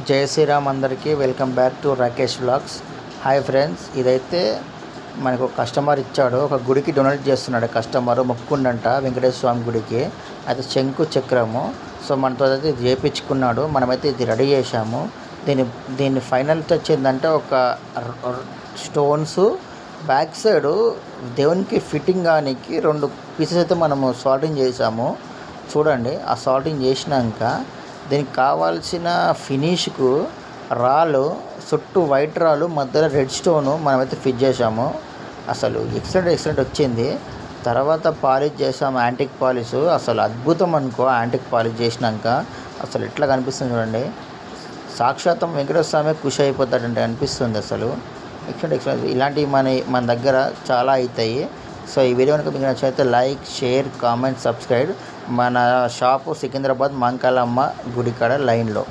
జై శ్రీరామ్ అందరికీ welcome back to Rakesh vlogs. Hi friends, ఇదైతే మనకు ఒక కస్టమర్ ఇచ్చాడు. ఒక గుడికి డొనేట్ చేస్తున్నాడు కస్టమర్, మొక్కుండంట వెంకటేశ్వర స్వామి గుడికి. అయితే శంకు చక్రము. సో మనతో అయితే ఇది చేయించుకున్నాడు. మనమైతే ఇది రెడీ చేసాము. దీన్ని ఫైనల్ టచ్ ఏంటంటే ఒక స్టోన్స్ బ్యాక్ సైడు దేవునికి ఫిట్టింగ్ కానికి 2 పీసెస్ అయితే మనము సాల్టింగ్ చేసాము. చూడండి, ఆ సాల్టింగ్ చేసినాక దీనికి కావాల్సిన ఫినిష్కు రాళ్ళు చుట్టూ వైట్ రాళ్ళు మధ్యలో రెడ్ స్టోను మనమైతే ఫిట్ చేసాము. అసలు ఎక్సలెంట్ వచ్చింది. తర్వాత పాలిష్ చేసాము, యాంటిక్ పాలిష్. అసలు అద్భుతం అనుకో. యాంటిక్ పాలిష్ చేసినాక అసలు ఎట్లా కనిపిస్తుంది చూడండి. సాక్షాత్తం వెంకటేశ్వర స్వామి ఖుషి అయిపోతాడంటే అనిపిస్తుంది. అసలు ఎక్సలెంట్. ఇలాంటివి మన దగ్గర చాలా అవుతాయి. సో ఈ వీడియో కనుక మీకు నచ్చితే లైక్, షేర్, కామెంట్, సబ్స్క్రైబ్. మన షాపు సికింద్రాబాద్ మంకాలమ్మ గుడి కాడ లైన్లో.